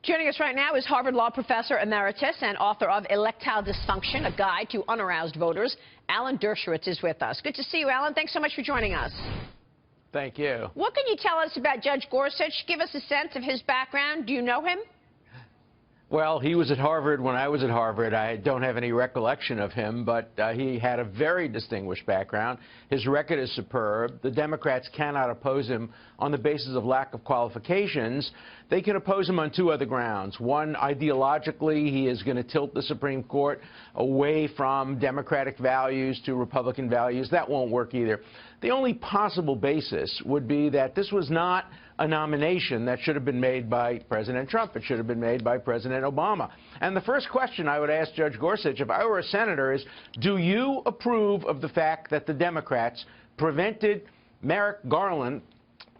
Joining us right now is Harvard Law Professor Emeritus and author of Electoral Dysfunction, A Guide to Unaroused Voters. Alan Dershowitz is with us. Good to see you, Alan. Thanks so much for joining us. Thank you. What can you tell us about Judge Gorsuch? Give us a sense of his background. Do you know him? Well, he was at Harvard when I was at Harvard. I don't have any recollection of him, but he had a very distinguished background. His record is superb. The Democrats cannot oppose him on the basis of lack of qualifications. They can oppose him on two other grounds. One, ideologically, he is going to tilt the Supreme Court away from Democratic values to Republican values. That won't work either. The only possible basis would be that this was not a nomination that should have been made by President Trump. It should have been made by President Obama. And the first question I would ask Judge Gorsuch, if I were a senator, is, do you approve of the fact that the Democrats prevented Merrick Garland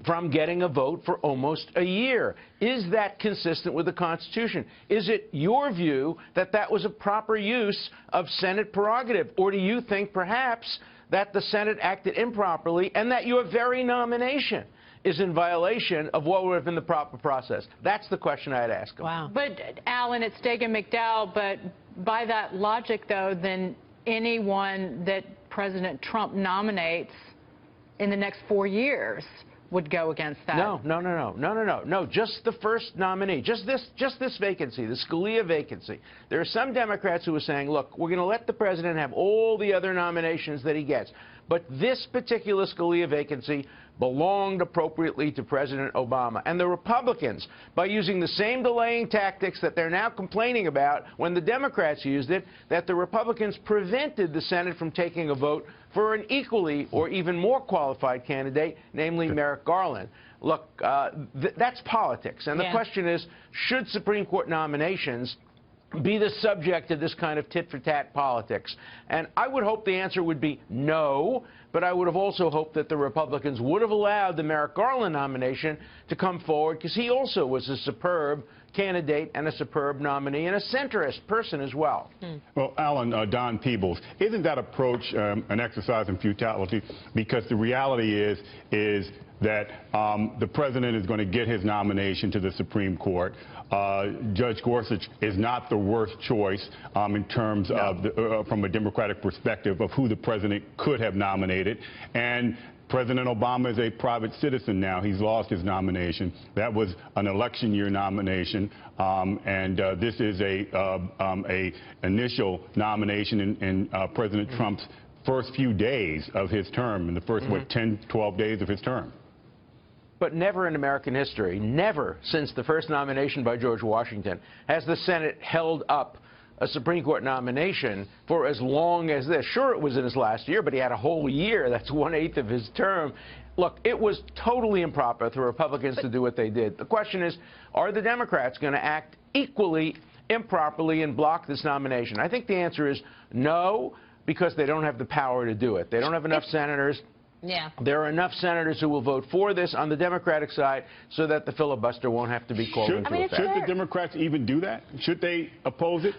from getting a vote for almost a year? Is that consistent with the Constitution? Is it your view that that was a proper use of Senate prerogative? Or do you think perhaps that the Senate acted improperly and that your very nomination is in violation of what would have been the proper process? That's the question I'd ask him. Wow. But, Alan, it's Dagan McDowell, but by that logic, though, then anyone that President Trump nominates in the next 4 years would go against that. No, just the first nominee, just this vacancy, the Scalia vacancy. There are some Democrats who are saying, look, we're going to let the president have all the other nominations that he gets, but this particular Scalia vacancy belonged appropriately to President Obama. And the Republicans, by using the same delaying tactics that they're now complaining about when the Democrats used it, that the Republicans prevented the Senate from taking a vote for an equally or even more qualified candidate, namely Merrick Garland. Look, that's politics. And the question is, should Supreme Court nominations be the subject of this kind of tit-for-tat politics? And I would hope the answer would be no, but I would have also hoped that the Republicans would have allowed the Merrick Garland nomination to come forward, because he also was a superb candidate and a superb nominee and a centrist person as well. Well, Alan, Don Peebles, isn't that approach an exercise in futility? Because the reality is that the president is going to get his nomination to the Supreme Court. Judge Gorsuch is not the worst choice in terms of, from a Democratic perspective, of who the president could have nominated. And President Obama is a private citizen now. He's lost his nomination. That was an election year nomination, and this is a initial nomination in President Trump's first few days of his term, in the first, 10, 12 days of his term. But never in American history, never since the first nomination by George Washington, has the Senate held up a Supreme Court nomination for as long as this. Sure, it was in his last year, but he had a whole year. That's 1/8 of his term. Look, it was totally improper for Republicans to do what they did. The question is, are the Democrats going to act equally improperly and block this nomination? I think the answer is no, because they don't have the power to do it. They don't have enough senators. Yeah. There are enough senators who will vote for this on the Democratic side so that the filibuster won't have to be called into effect. Should the Democrats even do that? Should they oppose it?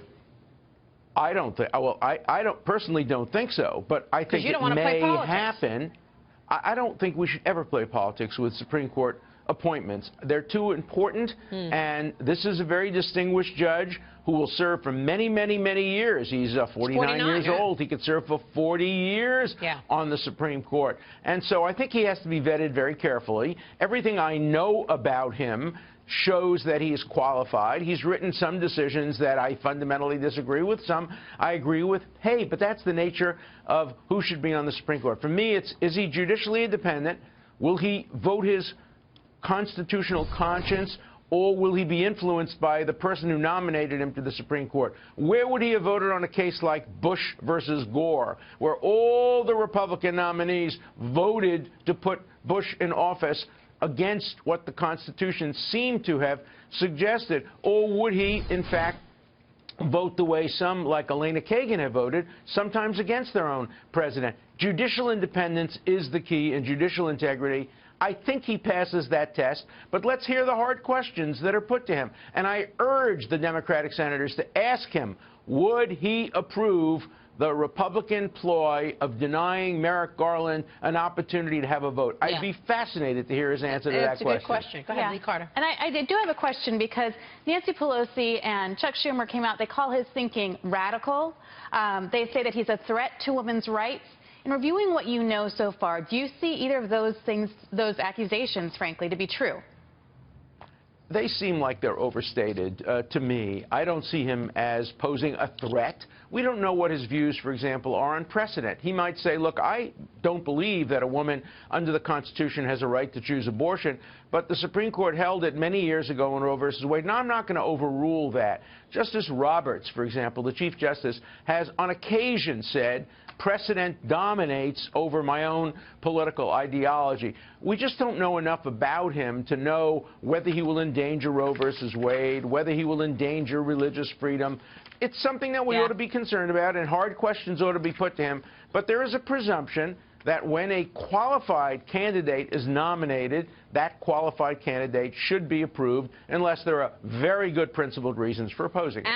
I don't think. Well, I don't personally don't think so, but I think it may happen. I don't think we should ever play politics with Supreme Court appointments. They're too important, and this is a very distinguished judge who will serve for many, many, many years. He's 49 years old. He could serve for 40 years on the Supreme Court. And so I think he has to be vetted very carefully. Everything I know about him shows that he is qualified. He's written some decisions that I fundamentally disagree with. Some I agree with. Hey, but that's the nature of who should be on the Supreme Court. For me, it's, is he judicially independent? Will he vote his constitutional conscience, or will he be influenced by the person who nominated him to the Supreme Court? Where would he have voted on a case like Bush versus Gore, where all the Republican nominees voted to put Bush in office against what the Constitution seemed to have suggested? Or would he, in fact, vote the way some, like Elena Kagan, have voted, sometimes against their own president? Judicial independence is the key, and judicial integrity. I think he passes that test, but let's hear the hard questions that are put to him. And I urge the Democratic senators to ask him, would he approve the Republican ploy of denying Merrick Garland an opportunity to have a vote? Yeah. I'd be fascinated to hear his answer to that question. That's a good question. Go ahead, Lee Carter. And I do have a question, because Nancy Pelosi and Chuck Schumer came out. They call his thinking radical. They say that he's a threat to women's rights. In reviewing what you know so far, do you see either of those things, those accusations, frankly, to be true? They seem like they're overstated to me. I don't see him as posing a threat. We don't know what his views, for example, are on precedent. He might say, look, I don't believe that a woman under the Constitution has a right to choose abortion, but the Supreme Court held it many years ago in Roe v. Wade. Now, I'm not going to overrule that. Justice Roberts, for example, the Chief Justice, has on occasion said, precedent dominates over my own political ideology. We just don't know enough about him to know whether he will endanger Roe versus Wade, whether he will endanger religious freedom. It's something that we ought to be concerned about, and hard questions ought to be put to him. But there is a presumption that when a qualified candidate is nominated, that qualified candidate should be approved unless there are very good principled reasons for opposing it.